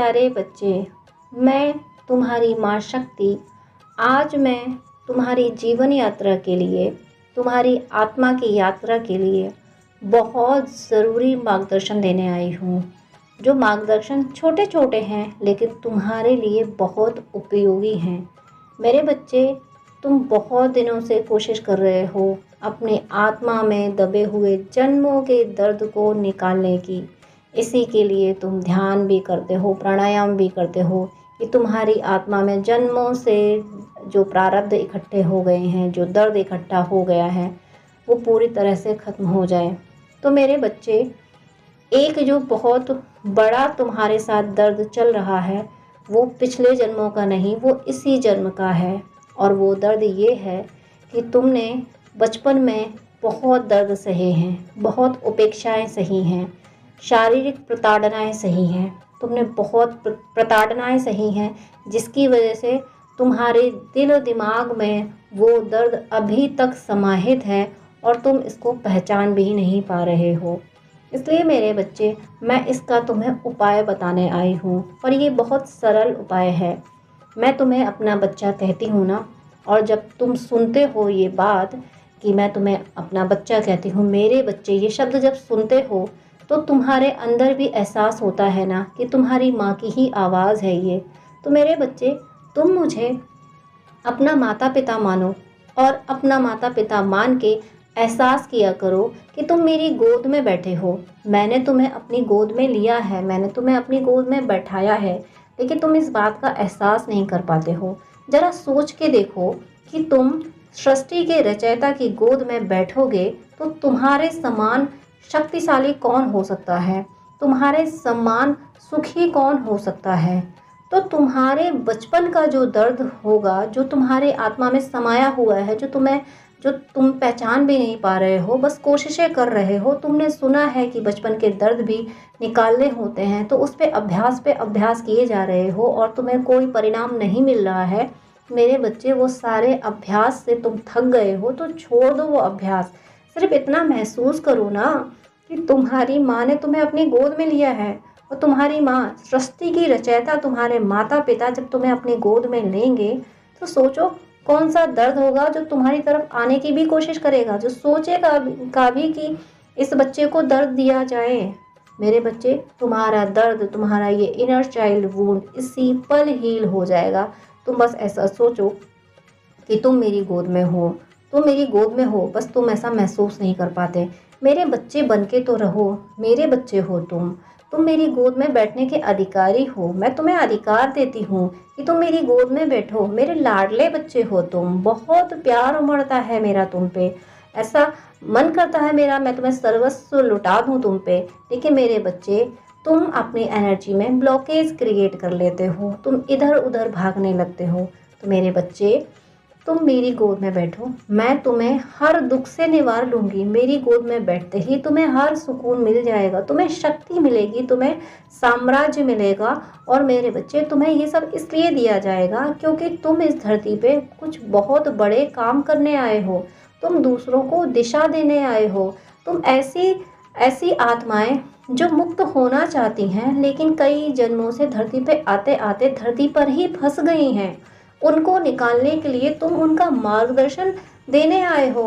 प्यारे बच्चे, मैं तुम्हारी माँ शक्ति आज मैं तुम्हारी जीवन यात्रा के लिए, तुम्हारी आत्मा की यात्रा के लिए बहुत ज़रूरी मार्गदर्शन देने आई हूँ। जो मार्गदर्शन छोटे छोटे हैं लेकिन तुम्हारे लिए बहुत उपयोगी हैं। मेरे बच्चे, तुम बहुत दिनों से कोशिश कर रहे हो अपनी आत्मा में दबे हुए जन्मों के दर्द को निकालने की। इसी के लिए तुम ध्यान भी करते हो, प्राणायाम भी करते हो कि तुम्हारी आत्मा में जन्मों से जो प्रारब्ध इकट्ठे हो गए हैं, जो दर्द इकट्ठा हो गया है, वो पूरी तरह से ख़त्म हो जाए। तो मेरे बच्चे, एक जो बहुत बड़ा तुम्हारे साथ दर्द चल रहा है वो पिछले जन्मों का नहीं, वो इसी जन्म का है। और वो दर्द ये है कि तुमने बचपन में बहुत दर्द सहे हैं, बहुत उपेक्षाएं सही हैं, शारीरिक प्रताड़नाएं सही हैं, तुमने बहुत प्रताड़नाएं सही हैं, जिसकी वजह से तुम्हारे दिल और दिमाग में वो दर्द अभी तक समाहित है और तुम इसको पहचान भी नहीं पा रहे हो। इसलिए मेरे बच्चे, मैं इसका तुम्हें उपाय बताने आई हूँ और ये बहुत सरल उपाय है। मैं तुम्हें अपना बच्चा कहती हूँ ना, और जब तुम सुनते हो ये बात कि मैं तुम्हें अपना बच्चा कहती हूँ, मेरे बच्चे, ये शब्द जब सुनते हो तो तुम्हारे अंदर भी एहसास होता है ना कि तुम्हारी माँ की ही आवाज़ है ये। तो मेरे बच्चे, तुम मुझे अपना माता पिता मानो और अपना माता पिता मान के एहसास किया करो कि तुम मेरी गोद में बैठे हो। मैंने तुम्हें अपनी गोद में लिया है, मैंने तुम्हें अपनी गोद में बैठाया है, लेकिन तुम इस बात का एहसास नहीं कर पाते हो। ज़रा सोच के देखो कि तुम सृष्टि के रचयिता की गोद में बैठोगे तो तुम्हारे समान शक्तिशाली कौन हो सकता है, तुम्हारे समान सुखी कौन हो सकता है। तो तुम्हारे बचपन का जो दर्द होगा, जो तुम्हारे आत्मा में समाया हुआ है, जो तुम पहचान भी नहीं पा रहे हो, बस कोशिशें कर रहे हो, तुमने सुना है कि बचपन के दर्द भी निकालने होते हैं, तो उस पे अभ्यास किए जा रहे हो और तुम्हें कोई परिणाम नहीं मिल रहा है। मेरे बच्चे, वो सारे अभ्यास से तुम थक गए हो तो छोड़ दो वो अभ्यास। सिर्फ इतना महसूस करो ना कि तुम्हारी माँ ने तुम्हें अपनी गोद में लिया है और तुम्हारी माँ, सृष्टि की रचयिता, तुम्हारे माता पिता जब तुम्हें अपनी गोद में लेंगे तो सोचो कौन सा दर्द होगा जो तुम्हारी तरफ आने की भी कोशिश करेगा, जो सोचेगा भी कि इस बच्चे को दर्द दिया जाए। मेरे बच्चे, तुम्हारा दर्द, तुम्हारा ये इनर चाइल्ड वुंड इसी पल हील हो जाएगा। तुम बस ऐसा सोचो कि तुम मेरी गोद में हो, तुम मेरी गोद में हो, बस तुम ऐसा महसूस नहीं कर पाते। मेरे बच्चे बनके तो रहो, मेरे बच्चे हो तुम मेरी गोद में बैठने के अधिकारी हो। मैं तुम्हें अधिकार देती हूँ कि तुम मेरी गोद में बैठो। मेरे लाडले बच्चे हो तुम, बहुत प्यार उमड़ता है मेरा तुम पे, ऐसा मन करता है मेरा मैं तुम्हें सर्वस्व लुटा दूँ तुम पे। लेकिन मेरे बच्चे, तुम अपनी एनर्जी में ब्लॉकेज क्रिएट कर लेते हो, तुम इधर उधर भागने लगते हो। तो मेरे बच्चे, तुम मेरी गोद में बैठो, मैं तुम्हें हर दुख से निवार लूँगी। मेरी गोद में बैठते ही तुम्हें हर सुकून मिल जाएगा, तुम्हें शक्ति मिलेगी, तुम्हें साम्राज्य मिलेगा। और मेरे बच्चे, तुम्हें ये सब इसलिए दिया जाएगा क्योंकि तुम इस धरती पे कुछ बहुत बड़े काम करने आए हो, तुम दूसरों को दिशा देने आए हो। तुम ऐसी आत्माएं जो मुक्त होना चाहती हैं लेकिन कई जन्मों से धरती पे आते आते धरती पर ही फंस गई हैं, उनको निकालने के लिए तुम उनका मार्गदर्शन देने आए हो,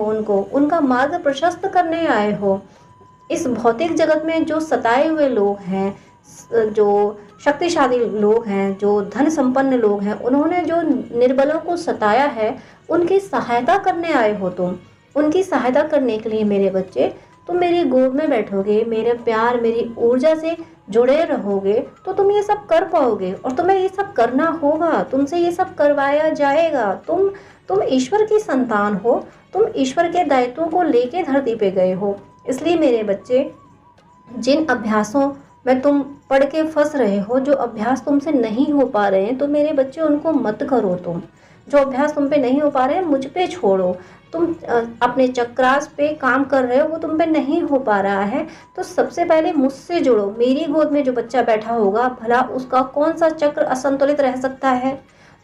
उनका मार्ग प्रशस्त करने आए हो। इस भौतिक जगत में जो सताए हुए लोग हैं, जो शक्तिशाली लोग हैं, जो धन संपन्न लोग हैं, उन्होंने जो निर्बलों को सताया है, उनकी सहायता करने आए हो तुम। उनकी सहायता करने के लिए मेरे बच्चे, तुम मेरी गोद में बैठोगे, मेरे प्यार, मेरी ऊर्जा से जुड़े रहोगे तो तुम ये सब कर पाओगे। और तुम्हें ये सब करना होगा, तुमसे ये सब करवाया जाएगा। तुम ईश्वर की संतान हो, तुम ईश्वर के दायित्वों को लेके धरती पे गए हो। इसलिए मेरे बच्चे, जिन अभ्यासों में तुम पढ़ के फंस रहे हो, जो अभ्यास तुमसे नहीं हो पा रहे हैं, तो मेरे बच्चे उनको मत करो। तुम जो अभ्यास तुम पे नहीं हो पा रहे हैं, मुझ पे छोड़ो। तुम अपने चक्रास पे काम कर रहे हो, वो तुम पे नहीं हो पा रहा है, तो सबसे पहले मुझसे जुड़ो। मेरी गोद में जो बच्चा बैठा होगा, भला उसका कौन सा चक्र असंतुलित रह सकता है।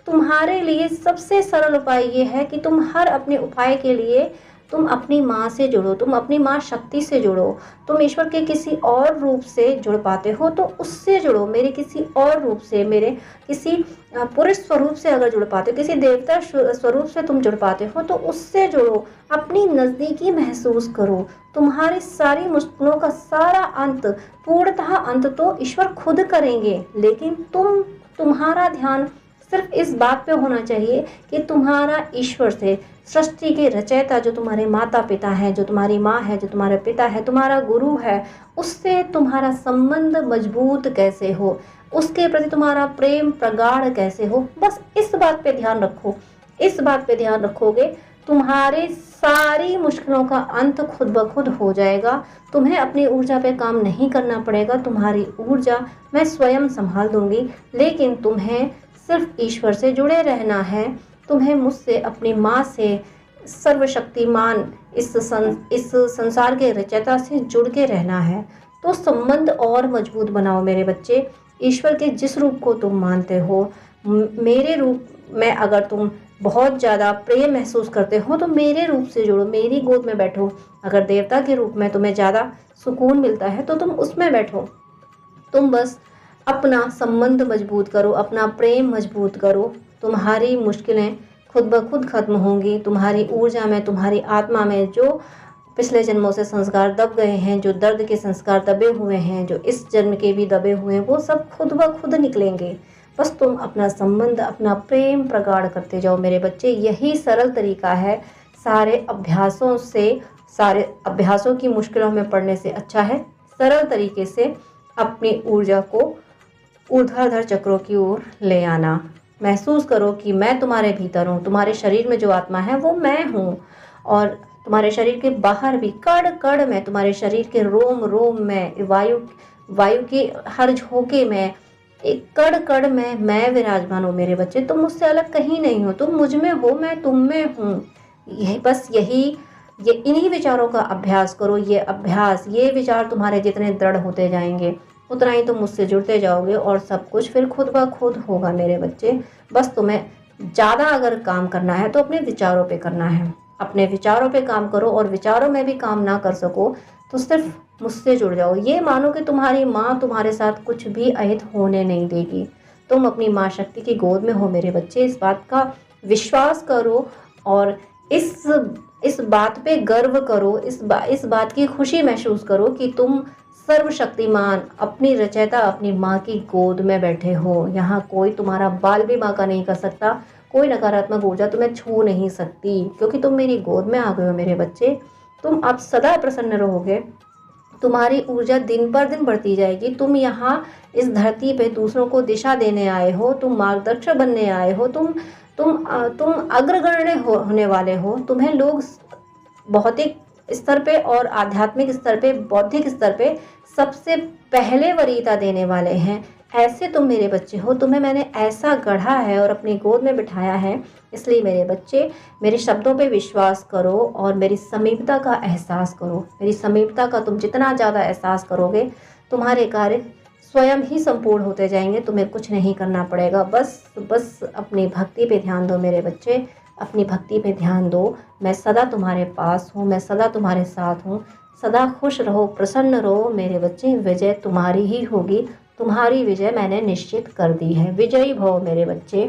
तुम्हारे लिए सबसे सरल उपाय ये है कि तुम हर अपने उपाय के लिए तुम अपनी माँ से जुड़ो, तुम अपनी माँ शक्ति से जुड़ो। तुम ईश्वर के किसी और रूप से जुड़ पाते हो तो उससे जुड़ो, मेरे किसी और रूप से, मेरे किसी पुरुष स्वरूप से अगर जुड़ पाते हो, किसी देवता स्वरूप से तुम जुड़ पाते हो तो उससे जुड़ो, अपनी नज़दीकी महसूस करो। तुम्हारी सारी मुश्किलों का सारा अंत, पूर्णतः अंत तो ईश्वर खुद करेंगे, लेकिन तुम्हारा ध्यान सिर्फ इस बात पे होना चाहिए कि तुम्हारा ईश्वर से, सृष्टि के रचयिता जो तुम्हारे माता पिता हैं, जो तुम्हारी माँ है, जो तुम्हारे पिता है, तुम्हारा गुरु है, उससे तुम्हारा संबंध मजबूत कैसे हो, उसके प्रति तुम्हारा प्रेम प्रगाढ़ कैसे हो। बस इस बात पे ध्यान रखो। इस बात पे ध्यान रखोगे, तुम्हारे सारी मुश्किलों का अंत खुद ब खुद हो जाएगा। तुम्हें अपनी ऊर्जा पे काम नहीं करना पड़ेगा, तुम्हारी ऊर्जा मैं स्वयं संभाल दूंगी। लेकिन तुम्हें सिर्फ ईश्वर से जुड़े रहना है, तुम्हें मुझसे, अपनी माँ से, सर्वशक्तिमान इस संसार के रचयिता से जुड़ के रहना है। तो संबंध और मजबूत बनाओ मेरे बच्चे। ईश्वर के जिस रूप को तुम मानते हो, मेरे रूप में अगर तुम बहुत ज़्यादा प्रेम महसूस करते हो तो मेरे रूप से जुड़ो, मेरी गोद में बैठो। अगर देवता के रूप में तुम्हें ज़्यादा सुकून मिलता है तो तुम उसमें बैठो। तुम बस अपना संबंध मजबूत करो, अपना प्रेम मजबूत करो। तुम्हारी मुश्किलें खुद ब खुद खत्म होंगी। तुम्हारी ऊर्जा में, तुम्हारी आत्मा में जो पिछले जन्मों से संस्कार दब गए हैं, जो दर्द के संस्कार दबे हुए हैं, जो इस जन्म के भी दबे हुए हैं, वो सब खुद ब खुद निकलेंगे। बस तुम अपना संबंध, अपना प्रेम प्रगाढ़ करते जाओ मेरे बच्चे। यही सरल तरीका है। सारे अभ्यासों की मुश्किलों में पड़ने से अच्छा है सरल तरीके से अपनी ऊर्जा को ऊर्ध्वाधर चक्रों की ओर ले आना। महसूस करो कि मैं तुम्हारे भीतर हूँ, तुम्हारे शरीर में जो आत्मा है वो मैं हूँ, और तुम्हारे शरीर के बाहर भी कण कण में, तुम्हारे शरीर के रोम रोम में, वायु के हर झोंके में, एक कण कण में मैं विराजमान हूँ मेरे बच्चे। तुम मुझसे अलग कहीं नहीं हो, तुम मुझ में हो, मैं तुम में हूँ। ये इन्हीं विचारों का अभ्यास करो। ये विचार तुम्हारे जितने दृढ़ होते जाएंगे उतना ही तुम मुझसे जुड़ते जाओगे और सब कुछ फिर खुद ब खुद होगा मेरे बच्चे। बस तुम्हें ज़्यादा अगर काम करना है तो अपने विचारों पे करना है। अपने विचारों पे काम करो, और विचारों में भी काम ना कर सको तो सिर्फ मुझसे जुड़ जाओ। ये मानो कि तुम्हारी माँ तुम्हारे साथ कुछ भी अहित होने नहीं देगी। तुम अपनी माँ शक्ति की गोद में हो मेरे बच्चे। इस बात का विश्वास करो और इस बात पे गर्व करो। इस बात की खुशी महसूस करो कि तुम सर्वशक्तिमान अपनी रचयिता, अपनी माँ की गोद में बैठे हो। यहाँ कोई तुम्हारा बाल भी बांका नहीं कर सकता, कोई नकारात्मक ऊर्जा तुम्हें छू नहीं सकती, क्योंकि तुम मेरी गोद में आ गए हो मेरे बच्चे। तुम अब सदा प्रसन्न रहोगे, तुम्हारी ऊर्जा दिन पर दिन बढ़ती जाएगी। तुम यहाँ इस धरती पे दूसरों को दिशा देने आए हो, तुम मार्गदर्शक बनने आए हो, तुम अग्रगण्य होने वाले हो। तुम्हें लोग भौतिक स्तर पे और आध्यात्मिक स्तर पे, बौद्धिक स्तर पे सबसे पहले वरीयता देने वाले हैं। ऐसे तुम मेरे बच्चे हो, तुम्हें मैंने ऐसा गढ़ा है और अपनी गोद में बिठाया है। इसलिए मेरे बच्चे, मेरे शब्दों पे विश्वास करो और मेरी समीपता का एहसास करो। मेरी समीपता का तुम जितना ज़्यादा एहसास करोगे, तुम्हारे कार्य स्वयं ही संपूर्ण होते जाएंगे। तुम्हें कुछ नहीं करना पड़ेगा। बस अपनी भक्ति पे ध्यान दो मेरे बच्चे, अपनी भक्ति पे ध्यान दो। मैं सदा तुम्हारे पास हूँ, मैं सदा तुम्हारे साथ हूँ। सदा खुश रहो, प्रसन्न रहो मेरे बच्चे। विजय तुम्हारी ही होगी, तुम्हारी विजय मैंने निश्चित कर दी है। विजयी भव मेरे बच्चे।